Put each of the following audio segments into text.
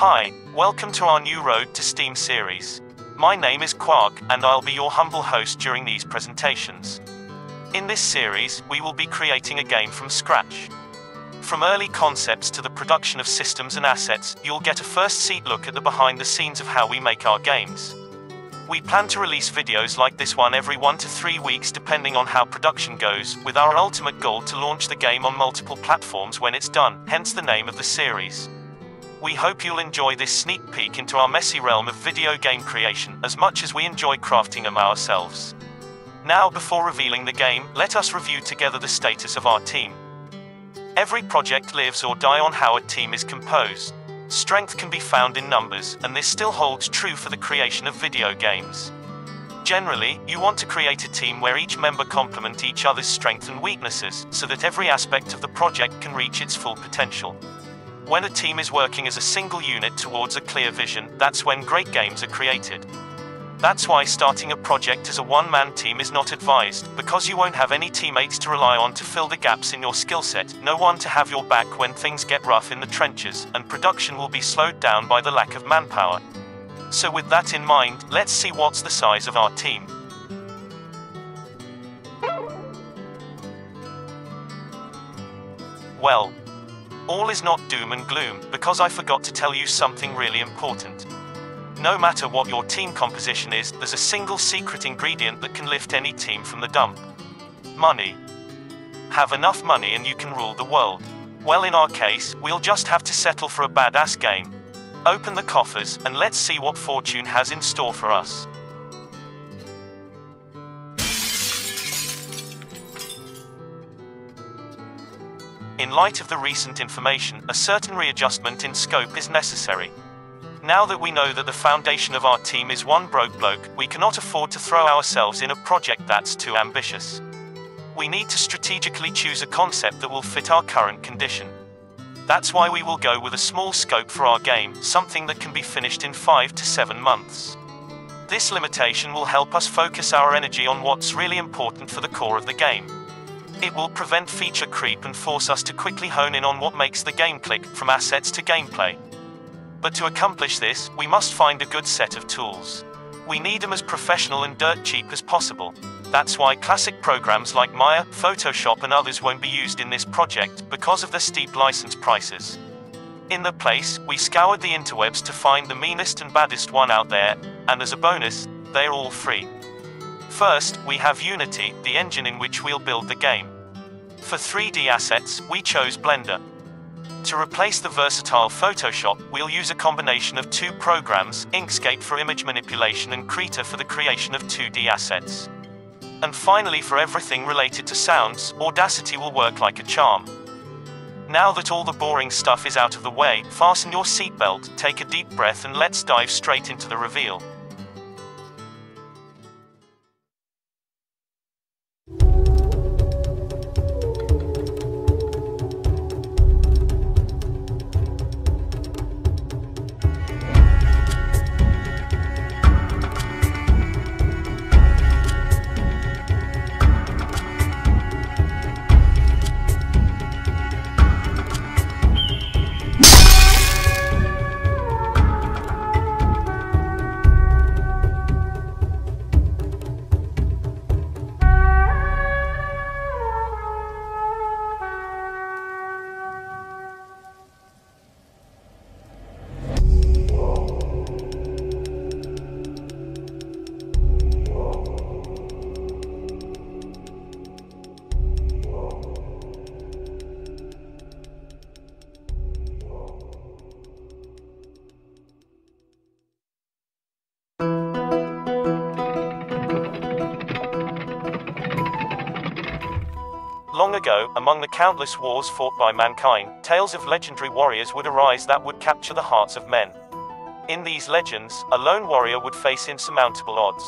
Hi, welcome to our new Road to Steam series. My name is Quark, and I'll be your humble host during these presentations. In this series, we will be creating a game from scratch. From early concepts to the production of systems and assets, you'll get a first-seat look at the behind the scenes of how we make our games. We plan to release videos like this one every 1 to 3 weeks depending on how production goes, with our ultimate goal to launch the game on multiple platforms when it's done, hence the name of the series. We hope you'll enjoy this sneak peek into our messy realm of video game creation as much as we enjoy crafting them ourselves. Now, before revealing the game, let us review together the status of our team. Every project lives or dies on how a team is composed. Strength can be found in numbers, and this still holds true for the creation of video games. Generally, you want to create a team where each member complement each other's strengths and weaknesses, so that every aspect of the project can reach its full potential. When a team is working as a single unit towards a clear vision, that's when great games are created. That's why starting a project as a one-man team is not advised, because you won't have any teammates to rely on to fill the gaps in your skill set, no one to have your back when things get rough in the trenches, and production will be slowed down by the lack of manpower. So with that in mind, let's see what's the size of our team. Well, all is not doom and gloom, because I forgot to tell you something really important. No matter what your team composition is, there's a single secret ingredient that can lift any team from the dump. Money. Have enough money and you can rule the world. Well, in our case, we'll just have to settle for a badass game. Open the coffers, and let's see what fortune has in store for us. In light of the recent information, a certain readjustment in scope is necessary. Now that we know that the foundation of our team is one broke bloke, we cannot afford to throw ourselves in a project that's too ambitious. We need to strategically choose a concept that will fit our current condition. That's why we will go with a small scope for our game, something that can be finished in 5 to 7 months. This limitation will help us focus our energy on what's really important for the core of the game. It will prevent feature creep and force us to quickly hone in on what makes the game click, from assets to gameplay. But to accomplish this, we must find a good set of tools. We need them as professional and dirt cheap as possible. That's why classic programs like Maya, Photoshop and others won't be used in this project, because of the steep license prices. In their place, we scoured the interwebs to find the meanest and baddest one out there, and as a bonus, they're all free. First, we have Unity, the engine in which we'll build the game. For 3D assets, we chose Blender. To replace the versatile Photoshop, we'll use a combination of two programs, Inkscape for image manipulation and Krita for the creation of 2D assets. And finally, for everything related to sounds, Audacity will work like a charm. Now that all the boring stuff is out of the way, fasten your seatbelt, take a deep breath, and let's dive straight into the reveal. Long ago, among the countless wars fought by mankind, tales of legendary warriors would arise that would capture the hearts of men. In these legends, a lone warrior would face insurmountable odds.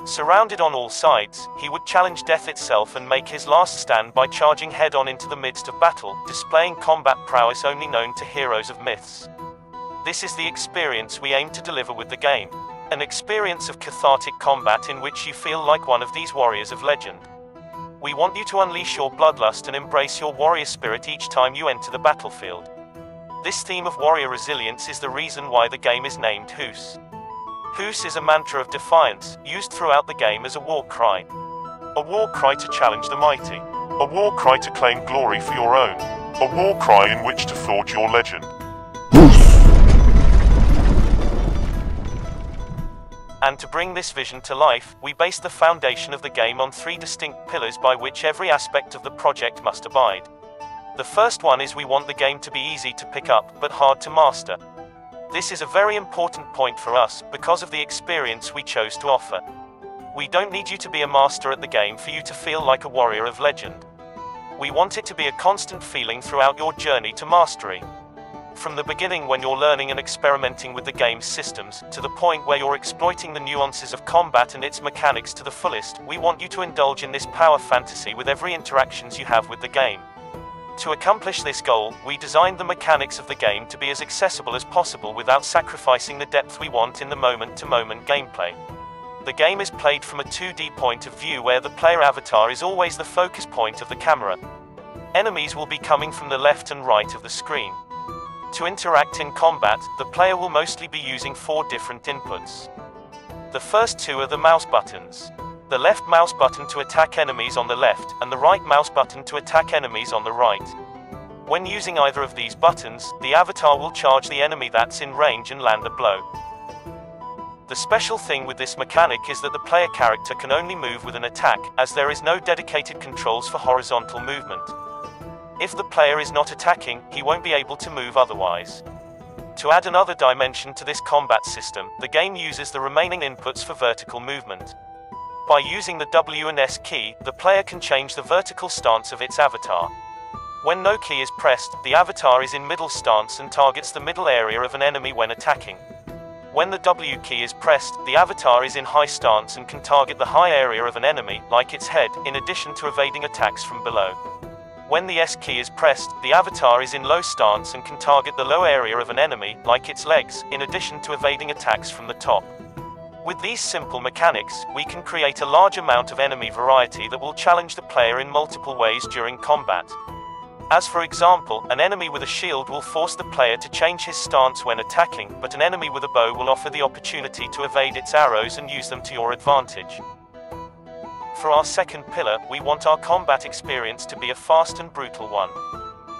Surrounded on all sides, he would challenge death itself and make his last stand by charging head-on into the midst of battle, displaying combat prowess only known to heroes of myths. This is the experience we aim to deliver with the game. An experience of cathartic combat in which you feel like one of these warriors of legend. We want you to unleash your bloodlust and embrace your warrior spirit each time you enter the battlefield. This theme of warrior resilience is the reason why the game is named Hus. Hus is a mantra of defiance, used throughout the game as a war cry. A war cry to challenge the mighty. A war cry to claim glory for your own. A war cry in which to forge your legend. And to bring this vision to life, we base the foundation of the game on 3 distinct pillars by which every aspect of the project must abide. The first one is we want the game to be easy to pick up, but hard to master. This is a very important point for us, because of the experience we chose to offer. We don't need you to be a master at the game for you to feel like a warrior of legend. We want it to be a constant feeling throughout your journey to mastery. From the beginning when you're learning and experimenting with the game's systems, to the point where you're exploiting the nuances of combat and its mechanics to the fullest, we want you to indulge in this power fantasy with every interactions you have with the game. To accomplish this goal, we designed the mechanics of the game to be as accessible as possible without sacrificing the depth we want in the moment-to-moment gameplay. The game is played from a 2D point of view where the player avatar is always the focus point of the camera. Enemies will be coming from the left and right of the screen. To interact in combat, the player will mostly be using 4 different inputs. The first 2 are the mouse buttons. The left mouse button to attack enemies on the left, and the right mouse button to attack enemies on the right. When using either of these buttons, the avatar will charge the enemy that's in range and land a blow. The special thing with this mechanic is that the player character can only move with an attack, as there is no dedicated controls for horizontal movement. If the player is not attacking, he won't be able to move otherwise. To add another dimension to this combat system, the game uses the remaining inputs for vertical movement. By using the W and S key, the player can change the vertical stance of its avatar. When no key is pressed, the avatar is in middle stance and targets the middle area of an enemy when attacking. When the W key is pressed, the avatar is in high stance and can target the high area of an enemy, like its head, in addition to evading attacks from below. When the S key is pressed, the avatar is in low stance and can target the low area of an enemy, like its legs, in addition to evading attacks from the top. With these simple mechanics, we can create a large amount of enemy variety that will challenge the player in multiple ways during combat. As for example, an enemy with a shield will force the player to change his stance when attacking, but an enemy with a bow will offer the opportunity to evade its arrows and use them to your advantage. For our second pillar, we want our combat experience to be a fast and brutal one.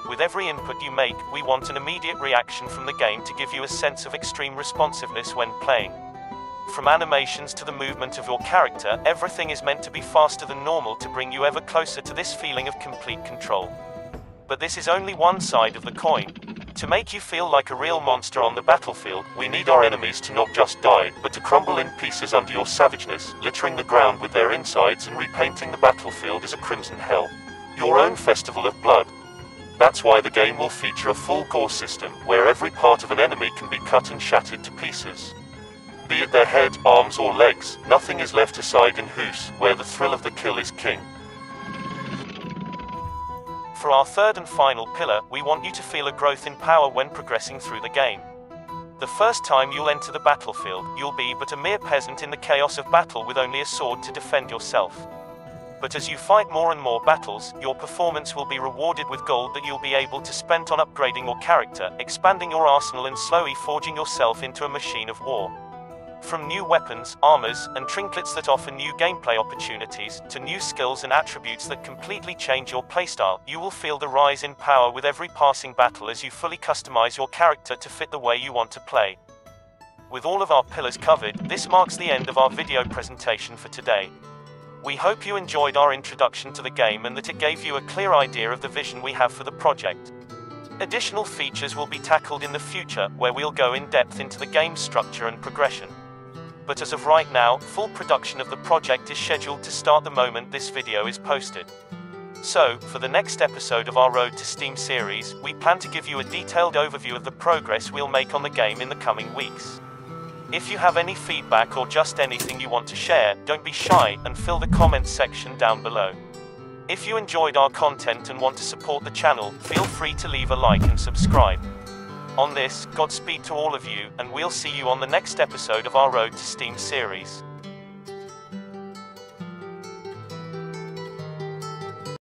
With every input you make, we want an immediate reaction from the game to give you a sense of extreme responsiveness when playing. From animations to the movement of your character, everything is meant to be faster than normal to bring you ever closer to this feeling of complete control. But this is only one side of the coin. To make you feel like a real monster on the battlefield, we need our enemies to not just die, but to crumble in pieces under your savageness, littering the ground with their insides and repainting the battlefield as a crimson hell. Your own festival of blood. That's why the game will feature a full gore system, where every part of an enemy can be cut and shattered to pieces. Be it their head, arms or legs, nothing is left aside in Hus, where the thrill of the kill is king. For our third and final pillar, we want you to feel a growth in power when progressing through the game. The first time you'll enter the battlefield, you'll be but a mere peasant in the chaos of battle with only a sword to defend yourself. But as you fight more and more battles, your performance will be rewarded with gold that you'll be able to spend on upgrading your character, expanding your arsenal and slowly forging yourself into a machine of war. From new weapons, armors, and trinkets that offer new gameplay opportunities, to new skills and attributes that completely change your playstyle, you will feel the rise in power with every passing battle as you fully customize your character to fit the way you want to play. With all of our pillars covered, this marks the end of our video presentation for today. We hope you enjoyed our introduction to the game and that it gave you a clear idea of the vision we have for the project. Additional features will be tackled in the future, where we'll go in depth into the game's structure and progression. But as of right now, full production of the project is scheduled to start the moment this video is posted. So, for the next episode of our Road to Steam series, we plan to give you a detailed overview of the progress we'll make on the game in the coming weeks. If you have any feedback or just anything you want to share, don't be shy and fill the comments section down below. If you enjoyed our content and want to support the channel, feel free to leave a like and subscribe. On this, Godspeed to all of you, and we'll see you on the next episode of our Road to Steam series.